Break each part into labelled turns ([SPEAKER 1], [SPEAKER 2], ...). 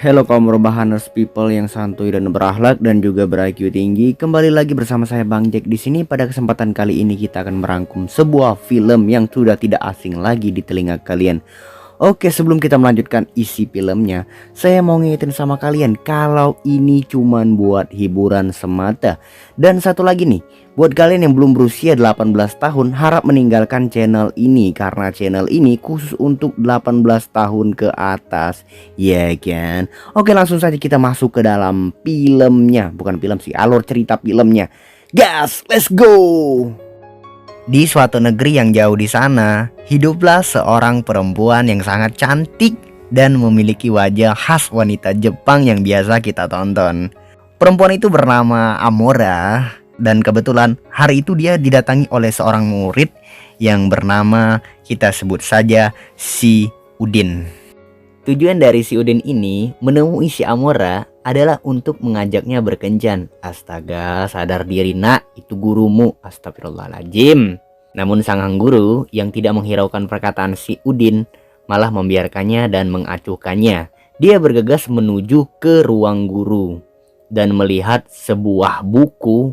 [SPEAKER 1] Hello kaum Rebahaners people yang santuy dan berakhlak dan juga ber-IQ tinggi. Kembali lagi bersama saya Bang Jack di sini. Pada kesempatan kali ini kita akan merangkum sebuah film yang sudah tidak asing lagi di telinga kalian. Oke, sebelum kita melanjutkan isi filmnya, saya mau ngingetin sama kalian kalau ini cuman buat hiburan semata. Dan satu lagi nih, buat kalian yang belum berusia 18 tahun, harap meninggalkan channel ini karena channel ini khusus untuk 18 tahun ke atas. Ya kan? Oke, langsung saja kita masuk ke dalam filmnya. Bukan film sih, alur cerita filmnya. Gas, let's go! Di suatu negeri yang jauh di sana, hiduplah seorang perempuan yang sangat cantik dan memiliki wajah khas wanita Jepang yang biasa kita tonton. Perempuan itu bernama Amora dan kebetulan hari itu dia didatangi oleh seorang murid yang bernama, kita sebut saja, si Udin. Tujuan dari si Udin ini menemui si Amora adalah untuk mengajaknya berkencan. Astaga, sadar diri nak, itu gurumu. Astagfirullahaladzim. Namun sang guru yang tidak menghiraukan perkataan si Udin malah membiarkannya dan mengacuhkannya. Dia bergegas menuju ke ruang guru dan melihat sebuah buku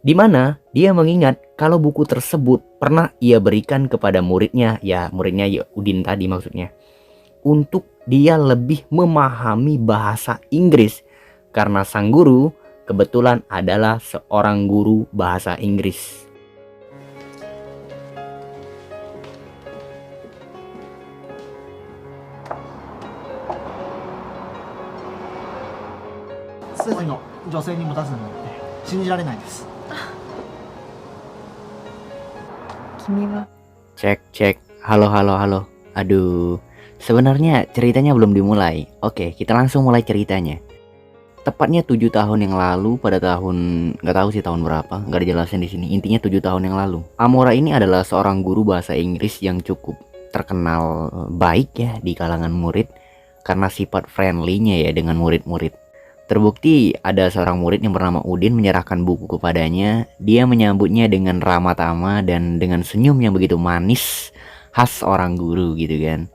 [SPEAKER 1] di mana dia mengingat kalau buku tersebut pernah ia berikan kepada muridnya, ya muridnya Udin tadi maksudnya, untuk dia lebih memahami bahasa Inggris karena sang guru kebetulan adalah seorang guru bahasa Inggris. Cek, halo. Aduh, sebenarnya ceritanya belum dimulai. Oke, kita langsung mulai ceritanya. Tepatnya 7 tahun yang lalu, pada tahun, nggak tahu sih tahun berapa, nggak dijelasin di sini. Intinya 7 tahun yang lalu. Amora ini adalah seorang guru bahasa Inggris yang cukup terkenal baik ya di kalangan murid karena sifat friendly-nya ya dengan murid-murid. Terbukti ada seorang murid yang bernama Udin menyerahkan buku kepadanya. Dia menyambutnya dengan ramah tamah dan dengan senyum yang begitu manis khas seorang guru gitu kan.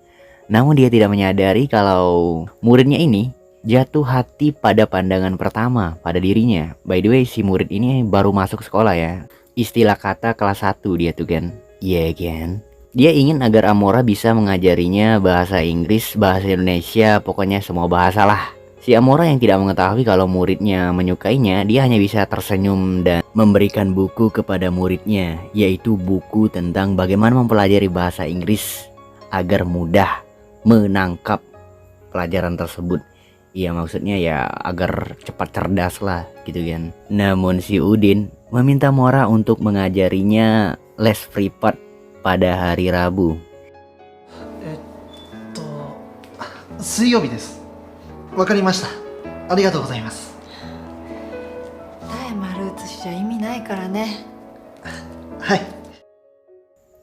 [SPEAKER 1] Namun dia tidak menyadari kalau muridnya ini jatuh hati pada pandangan pertama pada dirinya. By the way, si murid ini baru masuk sekolah ya. Istilah kata kelas 1 dia tuh kan. Iya kan? Dia ingin agar Amora bisa mengajarinya bahasa Inggris, bahasa Indonesia, pokoknya semua bahasa lah. Si Amora yang tidak mengetahui kalau muridnya menyukainya, dia hanya bisa tersenyum dan memberikan buku kepada muridnya, yaitu buku tentang bagaimana mempelajari bahasa Inggris agar mudah menangkap pelajaran tersebut. Iya, maksudnya ya agar cepat cerdas lah gitu kan. Namun si Udin meminta Amora untuk mengajarinya les privat pada hari Rabu.
[SPEAKER 2] 水曜日です。わかりました。ありがとうございます。
[SPEAKER 3] タイ丸写しじゃ意味ないからね。
[SPEAKER 2] はい。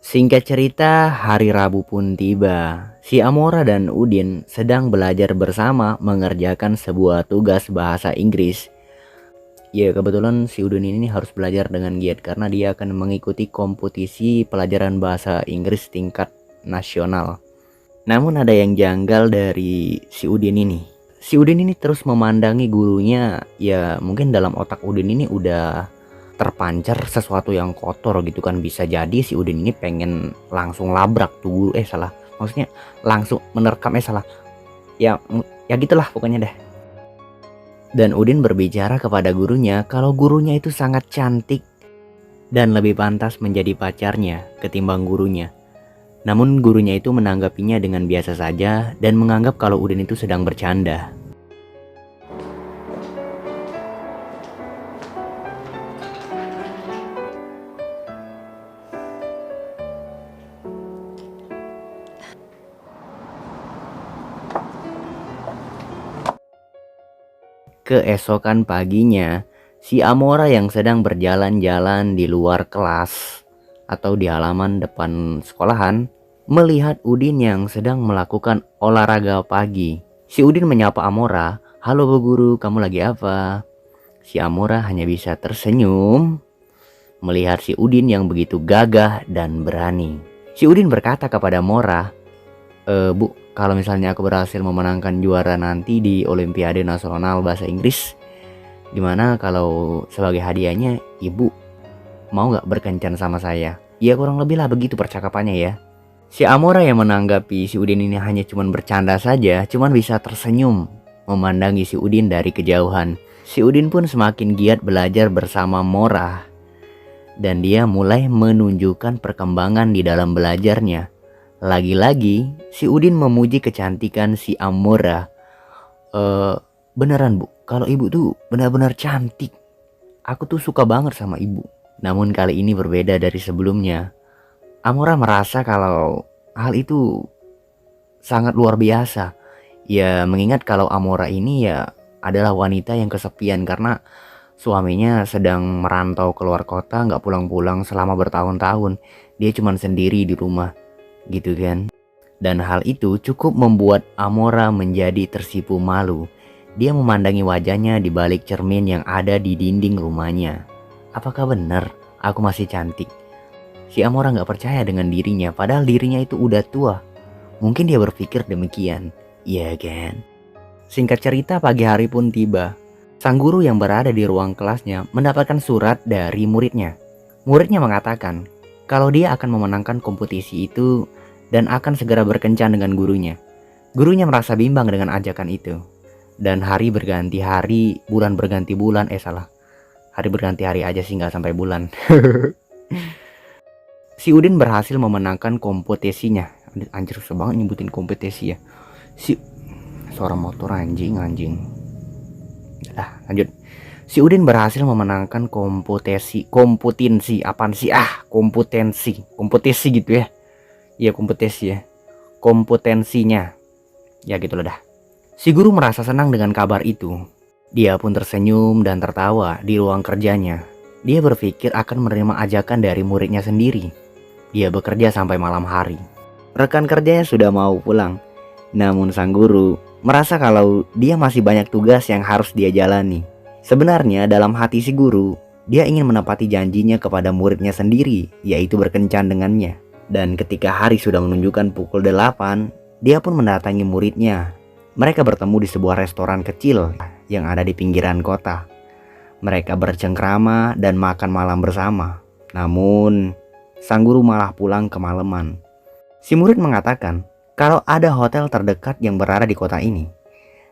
[SPEAKER 1] Singkat cerita, hari Rabu pun tiba. Si Amora dan Udin sedang belajar bersama mengerjakan sebuah tugas bahasa Inggris. Ya, kebetulan si Udin ini harus belajar dengan giat karena dia akan mengikuti kompetisi pelajaran bahasa Inggris tingkat nasional. Namun ada yang janggal dari si Udin ini. Si Udin ini terus memandangi gurunya. Ya mungkin dalam otak Udin ini udah terpancar sesuatu yang kotor gitu kan. Bisa jadi si Udin ini pengen langsung labrak tuh guru. Maksudnya langsung menerkam ya gitulah pokoknya deh. Dan Udin berbicara kepada gurunya kalau gurunya itu sangat cantik dan lebih pantas menjadi pacarnya ketimbang gurunya. Namun gurunya itu menanggapinya dengan biasa saja dan menganggap kalau Udin itu sedang bercanda. Keesokan paginya, si Amora yang sedang berjalan-jalan di luar kelas atau di halaman depan sekolahan melihat Udin yang sedang melakukan olahraga pagi. Si Udin menyapa Amora, "Halo Bu Guru, kamu lagi apa?" Si Amora hanya bisa tersenyum melihat si Udin yang begitu gagah dan berani. Si Udin berkata kepada Amora, Bu, kalau misalnya aku berhasil memenangkan juara nanti di Olimpiade Nasional Bahasa Inggris, gimana kalau sebagai hadiahnya ibu mau gak berkencan sama saya? Ya kurang lebih lah begitu percakapannya ya. Si Amora yang menanggapi si Udin ini hanya cuman bercanda saja, cuman bisa tersenyum memandangi si Udin dari kejauhan. Si Udin pun semakin giat belajar bersama Mora, dan dia mulai menunjukkan perkembangan di dalam belajarnya. Lagi-lagi si Udin memuji kecantikan si Amora. Beneran bu, kalau ibu tuh benar-benar cantik. Aku tuh suka banget sama ibu. Namun kali ini berbeda dari sebelumnya. Amora merasa kalau hal itu sangat luar biasa. Ya mengingat kalau Amora ini ya adalah wanita yang kesepian karena suaminya sedang merantau keluar kota, gak pulang-pulang selama bertahun-tahun. Dia cuma sendiri di rumah gitu kan. Dan hal itu cukup membuat Amora menjadi tersipu malu. Dia memandangi wajahnya di balik cermin yang ada di dinding rumahnya. Apakah benar aku masih cantik? Si Amora gak percaya dengan dirinya, padahal dirinya itu udah tua. Mungkin dia berpikir demikian. Iya kan? Singkat cerita, pagi hari pun tiba. Sang guru yang berada di ruang kelasnya mendapatkan surat dari muridnya. Muridnya mengatakan kalau dia akan memenangkan kompetisi itu dan akan segera berkencan dengan gurunya. Gurunya merasa bimbang dengan ajakan itu. Dan hari berganti hari, bulan berganti bulan, hari berganti hari aja sih, gak sampai bulan. Si Udin berhasil memenangkan kompetisinya. Anjir, susah banget nyebutin kompetisi ya. Suara motor anjing. Lanjut. Si Udin berhasil memenangkan kompetisi gitu ya. Iya kompetisi ya. Kompetensinya. Ya gitu loh dah. Si guru merasa senang dengan kabar itu. Dia pun tersenyum dan tertawa di ruang kerjanya. Dia berpikir akan menerima ajakan dari muridnya sendiri. Dia bekerja sampai malam hari. Rekan kerjanya sudah mau pulang. Namun sang guru merasa kalau dia masih banyak tugas yang harus dia jalani. Sebenarnya dalam hati si guru, dia ingin menepati janjinya kepada muridnya sendiri, yaitu berkencan dengannya. Dan ketika hari sudah menunjukkan pukul 8, dia pun mendatangi muridnya. Mereka bertemu di sebuah restoran kecil yang ada di pinggiran kota. Mereka bercengkrama dan makan malam bersama. Namun sang guru malah pulang kemalaman. Si murid mengatakan kalau ada hotel terdekat yang berada di kota ini.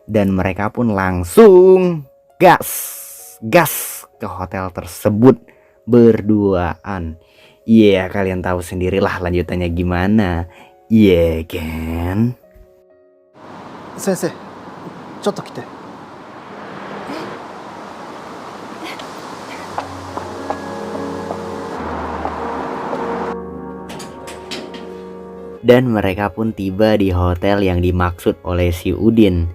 [SPEAKER 1] Dan mereka pun langsung gas ke hotel tersebut berduaan. Iya, kalian tahu sendirilah lanjutannya gimana. Iya kan?
[SPEAKER 2] 先生、ちょっと来て。
[SPEAKER 1] Dan mereka pun tiba di hotel yang dimaksud oleh si Udin.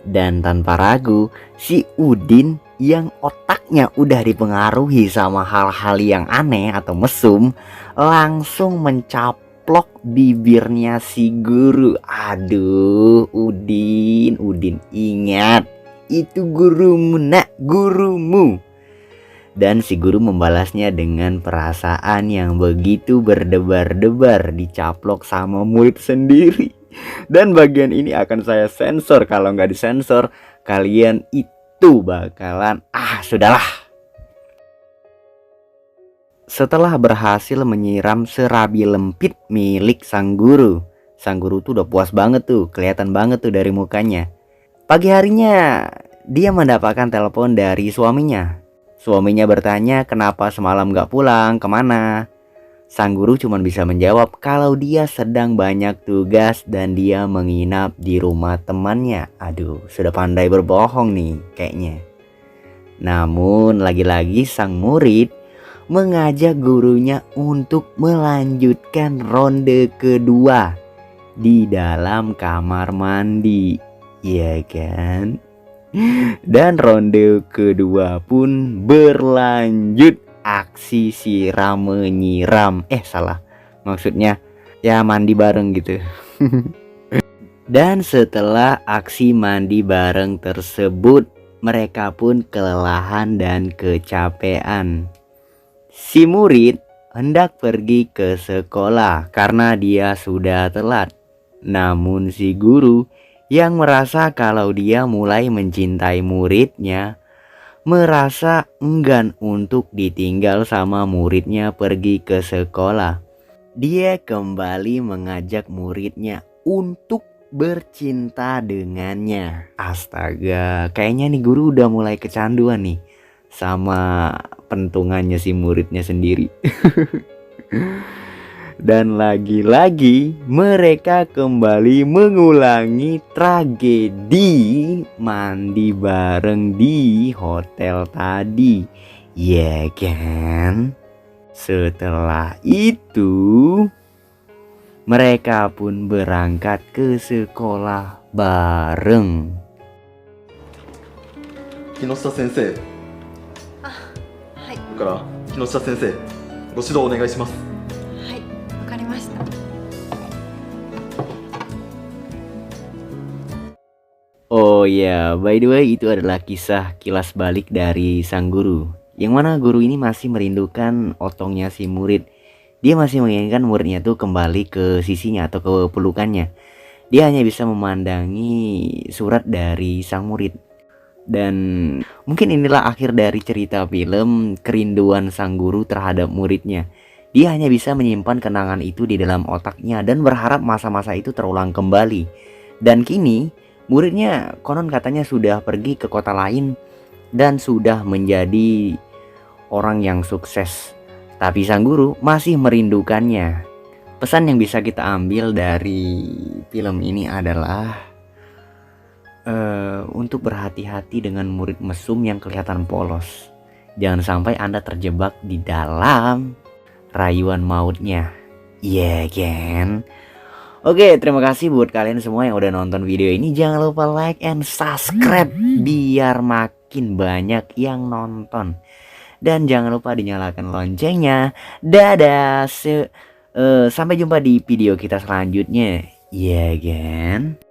[SPEAKER 1] Dan tanpa ragu, si Udin yang otaknya udah dipengaruhi sama hal-hal yang aneh atau mesum, langsung mencaplok bibirnya si guru. Aduh, Udin ingat, itu gurumu nak, gurumu. Dan si guru membalasnya dengan perasaan yang begitu berdebar-debar dicaplok sama murid sendiri. Dan bagian ini akan saya sensor. Kalau nggak disensor, kalian itu bakalan sudahlah. Setelah berhasil menyiram serabi lempit milik sang guru tuh udah puas banget tuh, kelihatan banget tuh dari mukanya. Pagi harinya dia mendapatkan telepon dari suaminya. Suaminya bertanya kenapa semalam gak pulang, kemana. Sang guru cuma bisa menjawab kalau dia sedang banyak tugas dan dia menginap di rumah temannya. Aduh, sudah pandai berbohong nih kayaknya. Namun lagi-lagi sang murid mengajak gurunya untuk melanjutkan ronde kedua di dalam kamar mandi. Iya kan? Dan ronde kedua pun berlanjut, aksi siram menyiram. Maksudnya ya mandi bareng gitu. Dan setelah aksi mandi bareng tersebut, mereka pun kelelahan dan kecapean. Si murid hendak pergi ke sekolah karena dia sudah telat. Namun si guru yang merasa kalau dia mulai mencintai muridnya, merasa enggan untuk ditinggal sama muridnya pergi ke sekolah. Dia kembali mengajak muridnya untuk bercinta dengannya. Astaga, kayaknya nih guru udah mulai kecanduan nih sama pentungannya si muridnya sendiri. Dan lagi-lagi mereka kembali mengulangi tragedi mandi bareng di hotel tadi. Ya kan? Setelah itu mereka pun berangkat ke sekolah bareng.
[SPEAKER 2] 木下先生、
[SPEAKER 3] はい
[SPEAKER 2] だから木下先生、ご指導お願いします。
[SPEAKER 3] はい、わかりました。
[SPEAKER 1] Oh ya, by the way itu adalah kisah kilas balik dari sang guru, yang mana guru ini masih merindukan otongnya si murid. Dia masih menginginkan muridnya tuh kembali ke sisinya atau ke pelukannya. Dia hanya bisa memandangi surat dari sang murid. Dan mungkin inilah akhir dari cerita film kerinduan sang guru terhadap muridnya. Dia hanya bisa menyimpan kenangan itu di dalam otaknya dan berharap masa-masa itu terulang kembali. Dan kini muridnya konon katanya sudah pergi ke kota lain dan sudah menjadi orang yang sukses. Tapi sang guru masih merindukannya. Pesan yang bisa kita ambil dari film ini adalah untuk berhati-hati dengan murid mesum yang kelihatan polos. Jangan sampai Anda terjebak di dalam rayuan mautnya. Iya kan? Oke, terima kasih buat kalian semua yang udah nonton video ini. Jangan lupa like and subscribe biar makin banyak yang nonton. Dan jangan lupa dinyalakan loncengnya. Dadah. Sampai jumpa di video kita selanjutnya. Iya kan?